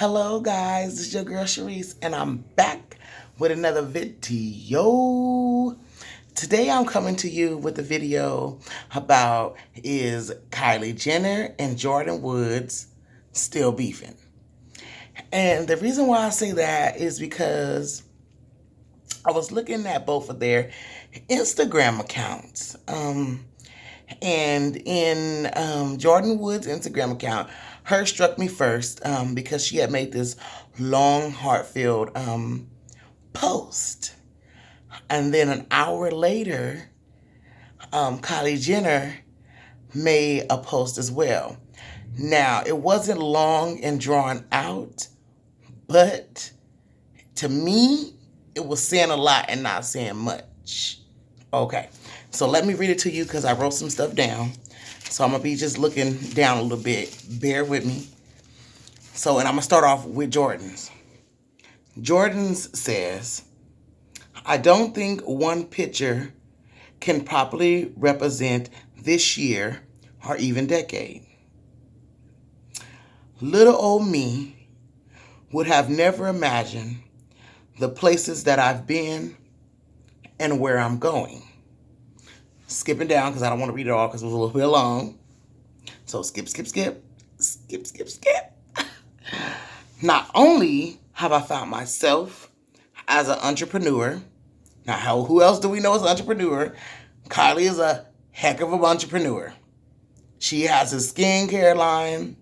Hello guys, it's your girl Sharice and I'm back with another video. Today I'm coming to you with a video about is Kylie Jenner and Jordyn Woods still beefing? And the reason why I say that is because I was looking at both of their Instagram accounts. And in Jordyn Woods' Instagram account, her struck me first because she had made this long, heartfelt post. And then an hour later, Kylie Jenner made a post as well. Now, it wasn't long and drawn out, but to me, it was saying a lot and not saying much. Okay, so let me read it to you because I wrote some stuff down. So I'm going to be just looking down a little bit. Bear with me. So, and I'm going to start off with Jordyn's. Jordyn's says, I don't think one picture can properly represent this year or even decade. Little old me would have never imagined the places that I've been and where I'm going. Skipping down because I don't want to read it all because it was a little bit long. So skip. Not only have I found myself as an entrepreneur. Now, who else do we know as an entrepreneur? Kylie is a heck of an entrepreneur. She has a skincare line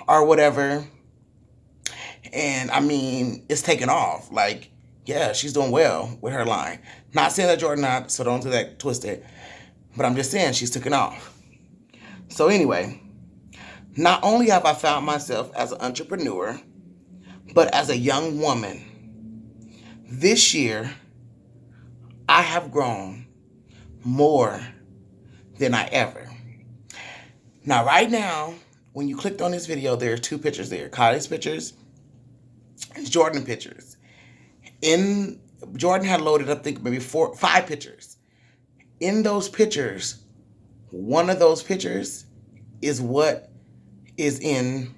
or whatever. And I mean, it's taken off. Like, yeah, she's doing well with her line. Not saying that Jordyn not, so don't do that twisted. But I'm just saying she's taken off. So anyway, not only have I found myself as an entrepreneur, but as a young woman, this year, I have grown more than I ever. Now, right now, when you clicked on this video, there are two pictures there. Kylie's pictures and Jordyn pictures. Jordyn had loaded up, I think, maybe 5 pictures. In those pictures, one of those pictures is what is in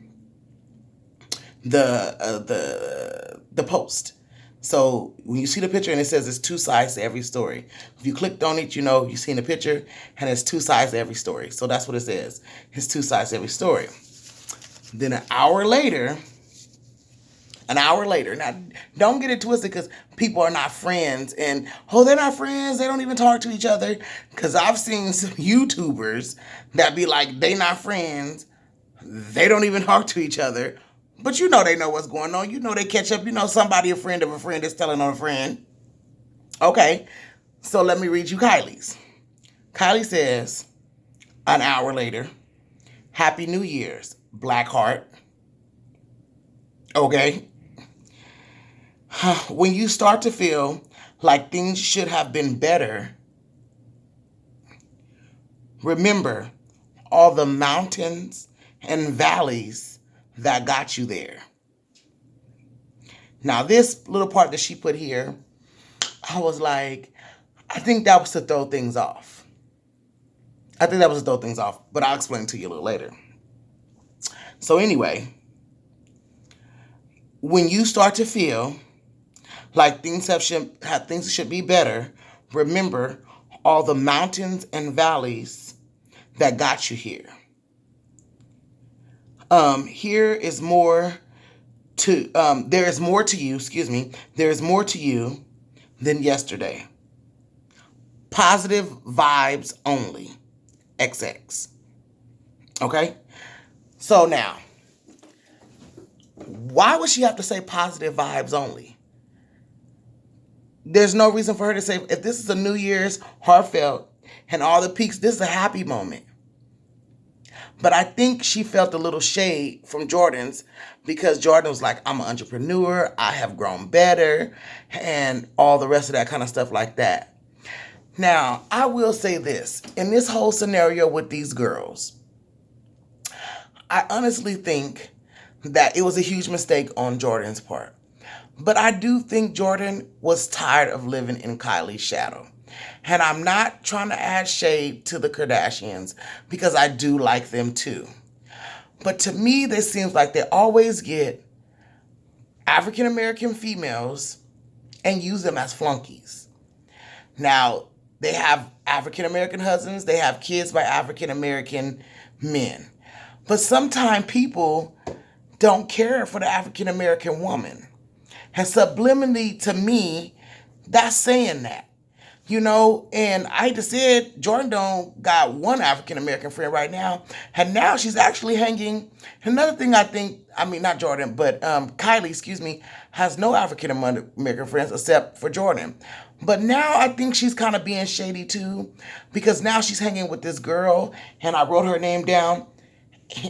the post. So when you see the picture and it says it's 2 sides to every story. If you clicked on it, you know you've seen the picture and it's 2 sides to every story. So that's what it says. It's 2 sides to every story. Then an hour later, now don't get it twisted because people are not friends and, oh, they're not friends. They don't even talk to each other. Because I've seen some YouTubers that be like, they not friends. They don't even talk to each other. But you know they know what's going on. You know they catch up. You know somebody, a friend of a friend is telling on a friend. Okay, so let me read you Kylie's. Kylie says, an hour later, Happy New Year's, Black Heart. Okay. When you start to feel like things should have been better, remember all the mountains and valleys that got you there. Now, this little part that she put here, I was like, I think that was to throw things off. But I'll explain to you a little later. So anyway, when you start to feel like things should be better, remember all the mountains and valleys that got you here. There is more to you than yesterday. Positive vibes only. XX. Okay? So now, why would she have to say positive vibes only? There's no reason for her to say, if this is a New Year's heartfelt and all the peaks, this is a happy moment. But I think she felt a little shade from Jordyn's because Jordyn was like, I'm an entrepreneur, I have grown better, and all the rest of that kind of stuff like that. Now, I will say this. In this whole scenario with these girls, I honestly think that it was a huge mistake on Jordyn's part. But I do think Jordyn was tired of living in Kylie's shadow. And I'm not trying to add shade to the Kardashians because I do like them too. But to me, this seems like they always get African American females and use them as flunkies. Now, they have African American husbands, they have kids by African American men. But sometimes people don't care for the African American woman. And subliminally to me, that's saying that. You know, and I just said Jordyn don't got one African American friend right now, and now she's actually hanging. Another thing not Jordyn, but Kylie, excuse me, has no African American friends except for Jordyn. But now I think she's kind of being shady too, because now she's hanging with this girl, and I wrote her name down,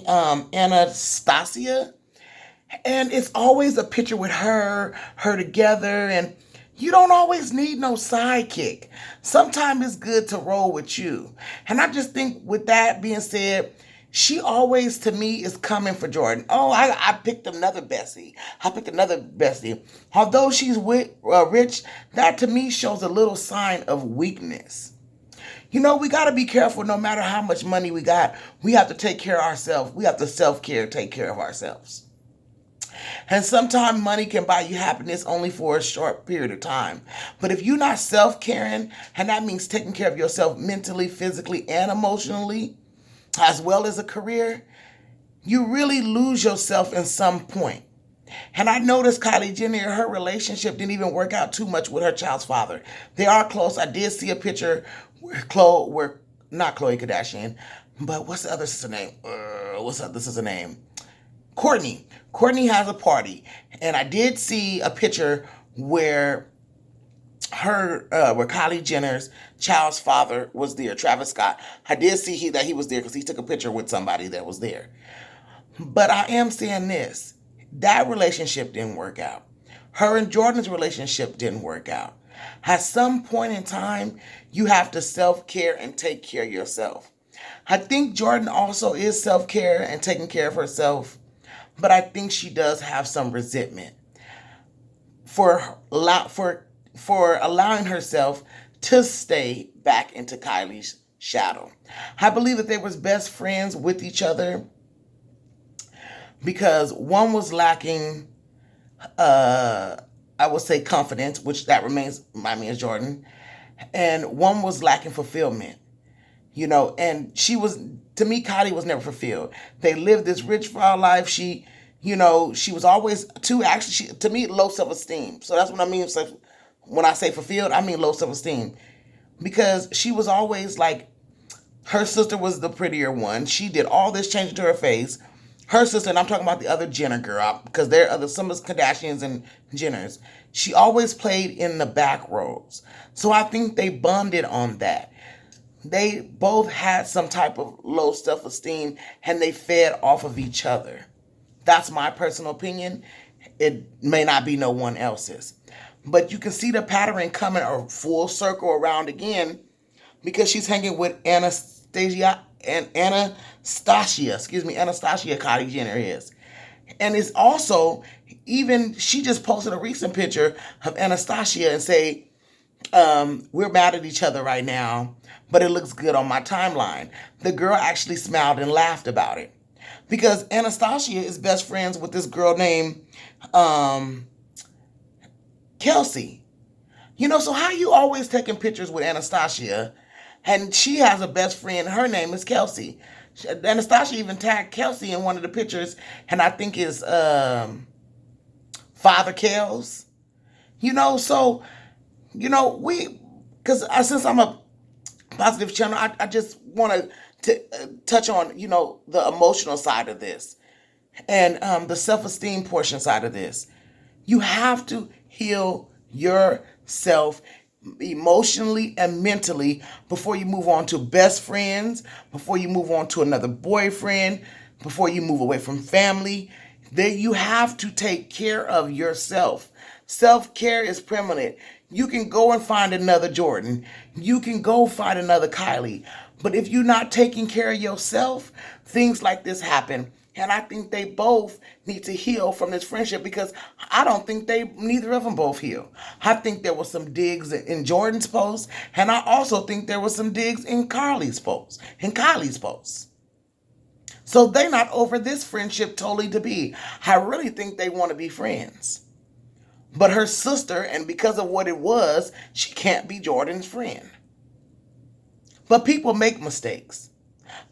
Anastasia, and it's always a picture with her together, and you don't always need no sidekick. Sometimes it's good to roll with you. And I just think with that being said, she always, to me, is coming for Jordyn. Oh, I picked another bestie. Although she's rich, that to me shows a little sign of weakness. You know, we got to be careful. No matter how much money we got, we have to take care of ourselves. We have to self-care, take care of ourselves. And sometimes money can buy you happiness only for a short period of time. But if you're not self-caring, and that means taking care of yourself mentally, physically, and emotionally, as well as a career, you really lose yourself in some point. And I noticed Kylie Jenner, her relationship didn't even work out too much with her child's father. They are close. I did see a picture where not Khloe Kardashian, but what's the other sister name? What's the other sister name? Courtney. Courtney has a party, and I did see a picture where where Kylie Jenner's child's father was there, Travis Scott. I did see that he was there because he took a picture with somebody that was there. But I am saying this, that relationship didn't work out. Her and Jordyn's relationship didn't work out. At some point in time, you have to self-care and take care of yourself. I think Jordyn also is self-care and taking care of herself, but I think she does have some resentment for allowing herself to stay back into Kylie's shadow. I believe that they was best friends with each other because one was lacking, I would say, confidence, which that remains by me as Jordyn, and one was lacking fulfillment. You know, and to me, Kylie was never fulfilled. They lived this rich, proud life. She was always to me, low self-esteem. So that's what I mean. So when I say fulfilled, I mean low self-esteem. Because she was always like, her sister was the prettier one. She did all this changing to her face. Her sister, and I'm talking about the other Jenner girl, because there are some of the Kardashians and Jenners. She always played in the back rows. So I think they bonded on that. They both had some type of low self-esteem, and they fed off of each other. That's my personal opinion. It may not be no one else's. But you can see the pattern coming a full circle around again because she's hanging with Anastasia, Kylie Jenner is. And it's also, she just posted a recent picture of Anastasia and say, we're mad at each other right now, but it looks good on my timeline. The girl actually smiled and laughed about it. Because Anastasia is best friends with this girl named Kelsey. You know, so how you always taking pictures with Anastasia, and she has a best friend, her name is Kelsey. Anastasia even tagged Kelsey in one of the pictures, and I think it's Father Kels. You know, so, you know, because since I'm a positive channel, I just want to touch on, you know, the emotional side of this and the self-esteem portion side of this. You have to heal yourself emotionally and mentally before you move on to best friends, before you move on to another boyfriend, before you move away from family. Then you have to take care of yourself. Self-care is permanent. You can go and find another Jordyn. You can go find another Kylie. But if you're not taking care of yourself, things like this happen. And I think they both need to heal from this friendship because I don't think neither of them both heal. I think there was some digs in Jordyn's post, and I also think there was some digs in Kylie's post. So they're not over this friendship totally to be. I really think they want to be friends. But her sister, and because of what it was, she can't be Jordyn's friend. But people make mistakes.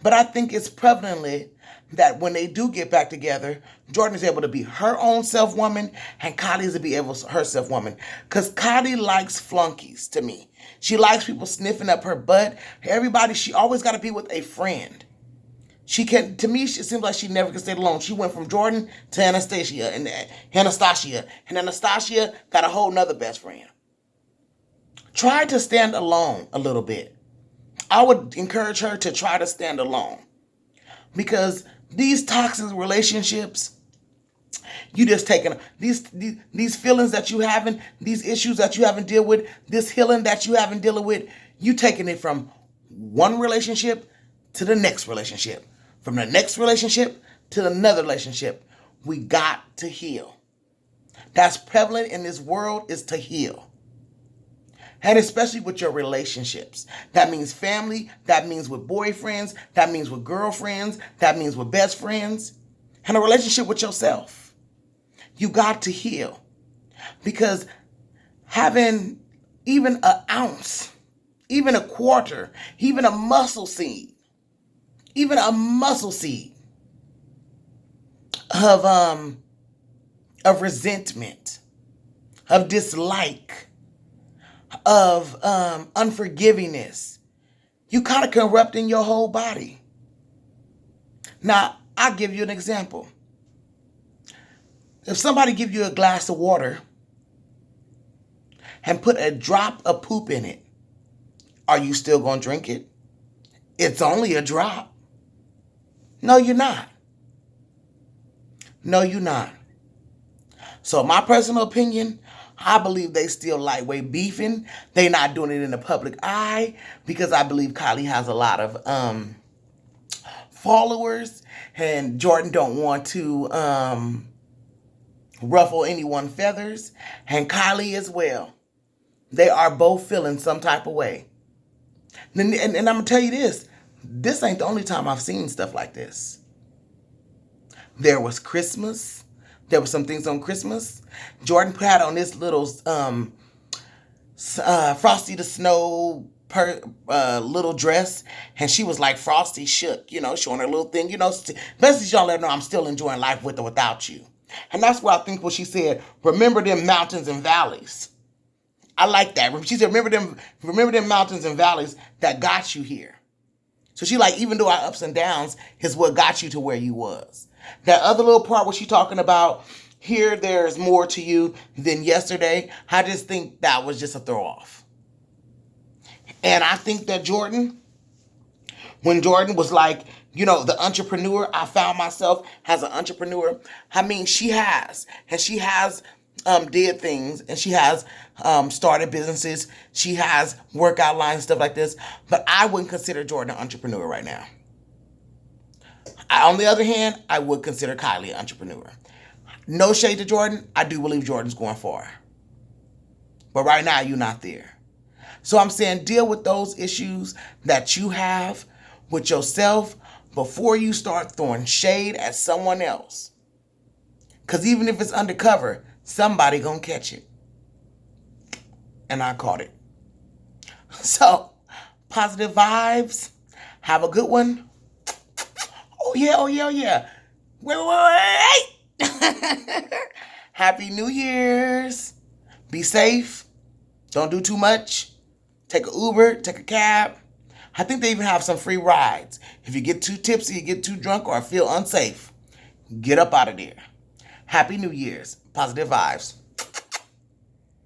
But I think it's prevalently that when they do get back together, Jordyn is able to be her own self-woman and Kylie is to be able to her self-woman. Because Kylie likes flunkies to me. She likes people sniffing up her butt. Everybody, she always got to be with a friend. She can, to me, it seems like she never can stay alone. She went from Jordyn to Anastasia, and Anastasia got a whole nother best friend. Try to stand alone a little bit. I would encourage her to try to stand alone. Because these toxic relationships, you just taking these feelings that you haven't, these issues that you haven't dealt with, this healing that you haven't dealt with, you taking it from one relationship to the next relationship. From the next relationship to another relationship. We got to heal. That's prevalent in this world, is to heal. And especially with your relationships. That means family. That means with boyfriends. That means with girlfriends. That means with best friends. And a relationship with yourself. You got to heal. Because having even an ounce, even a quarter, even a muscle seed of resentment, of dislike, of unforgivingness, you kind of corrupting your whole body. Now, I'll give you an example. If somebody give you a glass of water and put a drop of poop in it, are you still going to drink it? It's only a drop. No, you're not. No, you're not. So my personal opinion, I believe they still lightweight beefing. They not doing it in the public eye because I believe Kylie has a lot of followers and Jordyn don't want to ruffle anyone's feathers, and Kylie as well. They are both feeling some type of way. And I'm going to tell you this ain't the only time I've seen stuff like this. There was Christmas. There were some things on Christmas. Jordyn had on this little Frosty the Snow little dress, and she was like Frosty shook, showing her little thing, basically y'all let her know I'm still enjoying life with or without you. And that's why I think what she said, remember them mountains and valleys. I like that. She said, remember them mountains and valleys that got you here. So she like, even though our ups and downs is what got you to where you was. That other little part where she talking about, here there's more to you than yesterday, I just think that was just a throw off. And I think that Jordyn, when Jordyn was like, the entrepreneur, I found myself as an entrepreneur. I mean, she has. And she has did things. And she has started businesses. She has workout lines, stuff like this. But I wouldn't consider Jordyn an entrepreneur right now. On the other hand, I would consider Kylie an entrepreneur. No shade to Jordyn. I do believe Jordyn's going far. But right now, you're not there. So I'm saying deal with those issues that you have with yourself before you start throwing shade at someone else. Because even if it's undercover, somebody gonna catch it. And I caught it. So, positive vibes. Have a good one. Oh yeah. Wait. Happy New Year's. Be safe. Don't do too much. Take an Uber, take a cab. I think they even have some free rides. If you get too tipsy, you get too drunk, or feel unsafe, get up out of there. Happy New Year's. Positive vibes.